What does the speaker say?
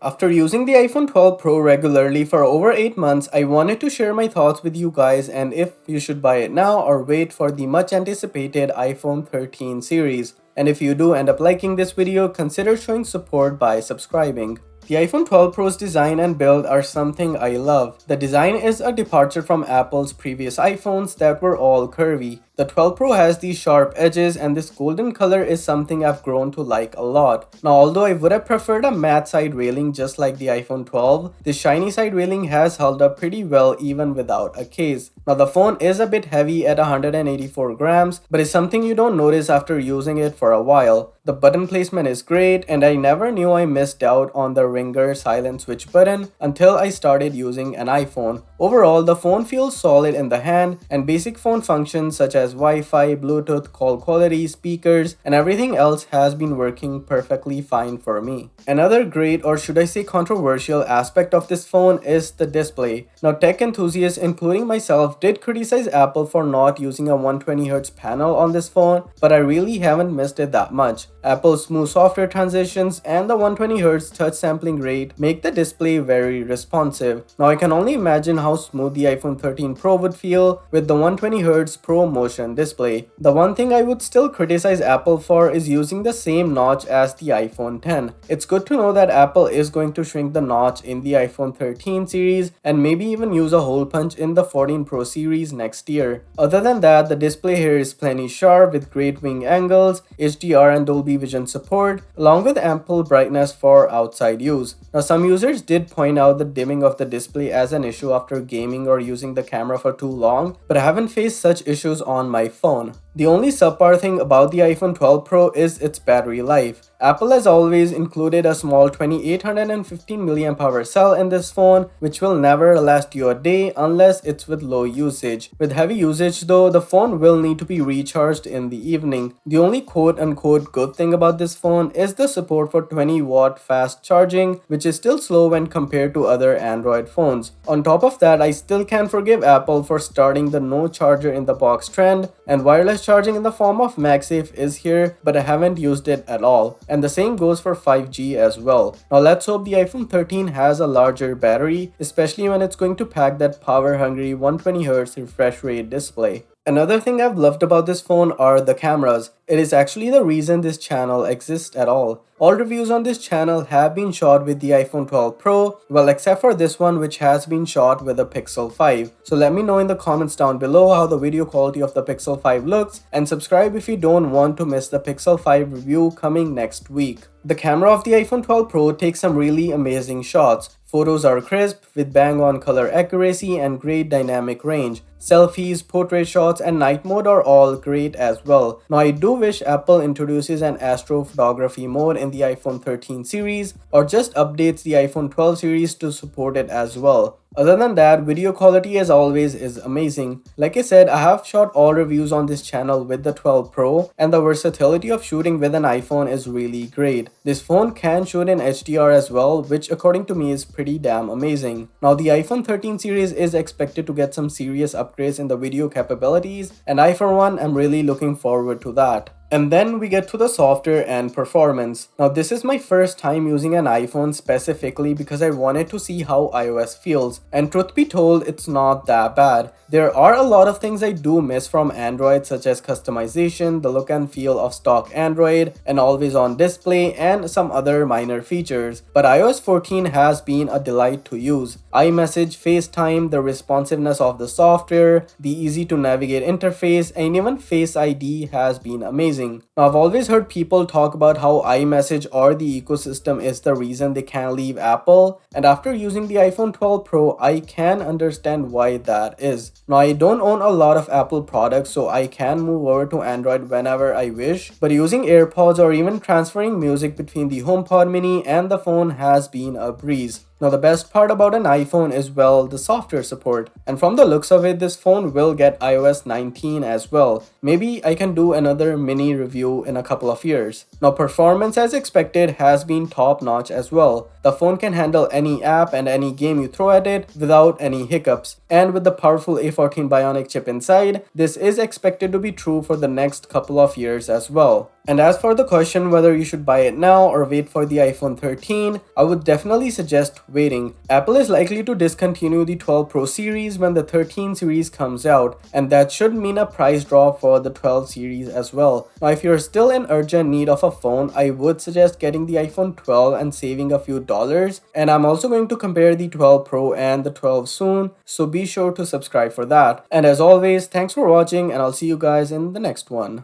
After using the iPhone 12 Pro regularly for over 8 months, I wanted to share my thoughts with you guys and if you should buy it now or wait for the much anticipated iPhone 13 series. And if you do end up liking this video, consider showing support by subscribing. The iPhone 12 Pro's design and build are something I love. The design is a departure from Apple's previous iPhones that were all curvy. The 12 Pro has these sharp edges and this golden color is something I've grown to like a lot. Now although I would have preferred a matte side railing just like the iPhone 12, the shiny side railing has held up pretty well even without a case. Now the phone is a bit heavy at 184 grams, but it's something you don't notice after using it for a while. The button placement is great and I never knew I missed out on the ringer silent switch button until I started using an iPhone. Overall, the phone feels solid in the hand and basic phone functions such as Wi-Fi, Bluetooth, call quality, speakers, and everything else has been working perfectly fine for me. Another great, or should I say controversial, aspect of this phone is the display. Now tech enthusiasts including myself did criticize Apple for not using a 120Hz panel on this phone, but I really haven't missed it that much. Apple's smooth software transitions and the 120Hz touch sampling rate make the display very responsive. Now I can only imagine how smooth the iPhone 13 Pro would feel with the 120Hz Pro Motion display. The one thing I would still criticize Apple for is using the same notch as the iPhone 10. It's good to know that Apple is going to shrink the notch in the iPhone 13 series and maybe even use a hole punch in the 14 Pro series next year. Other than that, the display here is plenty sharp with great wing angles, HDR and Dolby Vision support, along with ample brightness for outside use. Now some users did point out the dimming of the display as an issue after gaming or using the camera for too long, but I haven't faced such issues on my phone. The only subpar thing about the iPhone 12 Pro is its battery life. Apple has always included a small 2815 mAh cell in this phone, which will never last you a day unless it's with low usage. With heavy usage though, the phone will need to be recharged in the evening. The only quote-unquote good thing about this phone is the support for 20-watt fast charging, which is still slow when compared to other Android phones. On top of that, I still can't forgive Apple for starting the no charger in the box trend, and wireless charging in the form of Magsafe is here, but I haven't used it at all. And the same goes for 5G as well. Now let's hope the iPhone 13 has a larger battery, especially when it's going to pack that power-hungry 120Hz refresh rate display. Another thing I've loved about this phone are the cameras. It is actually the reason this channel exists at all. All reviews on this channel have been shot with the iPhone 12 Pro, well except for this one which has been shot with a Pixel 5. So let me know in the comments down below how the video quality of the Pixel 5 looks and subscribe if you don't want to miss the Pixel 5 review coming next week. The camera of the iPhone 12 Pro takes some really amazing shots. Photos are crisp with bang-on color accuracy and great dynamic range. Selfies, portrait shots, and night mode are all great as well. Now I do wish Apple introduces an astrophotography mode in the iPhone 13 series or just updates the iPhone 12 series to support it as well. Other than that, video quality as always is amazing. Like I said, I have shot all reviews on this channel with the 12 Pro and the versatility of shooting with an iPhone is really great. This phone can shoot in HDR as well, which according to me is pretty damn amazing. Now the iPhone 13 series is expected to get some serious upgrades in the video capabilities, and I for one am really looking forward to that. And then we get to the software and performance. Now this is my first time using an iPhone specifically because I wanted to see how iOS feels, and truth be told, it's not that bad. There are a lot of things I do miss from Android, such as customization, the look and feel of stock Android, an always-on display, and some other minor features. But iOS 14 has been a delight to use. iMessage, FaceTime, the responsiveness of the software, the easy-to-navigate interface, and even Face ID has been amazing. Now, I've always heard people talk about how iMessage or the ecosystem is the reason they can't leave Apple, and after using the iPhone 12 Pro, I can understand why that is. Now, I don't own a lot of Apple products, so I can move over to Android whenever I wish, but using AirPods or even transferring music between the HomePod Mini and the phone has been a breeze. Now the best part about an iPhone is, well, the software support, and from the looks of it, this phone will get iOS 19 as well. Maybe I can do another mini review in a couple of years. Now performance as expected has been top notch as well. The phone can handle any app and any game you throw at it without any hiccups, and with the powerful A14 Bionic chip inside, this is expected to be true for the next couple of years as well. And as for the question whether you should buy it now or wait for the iPhone 13, I would definitely suggest waiting. Apple is likely to discontinue the 12 Pro series when the 13 series comes out, and that should mean a price drop for the 12 series as well. Now, if you're still in urgent need of a phone, I would suggest getting the iPhone 12 and saving a few dollars. And I'm also going to compare the 12 Pro and the 12 soon, so be sure to subscribe for that. And as always, thanks for watching, and I'll see you guys in the next one.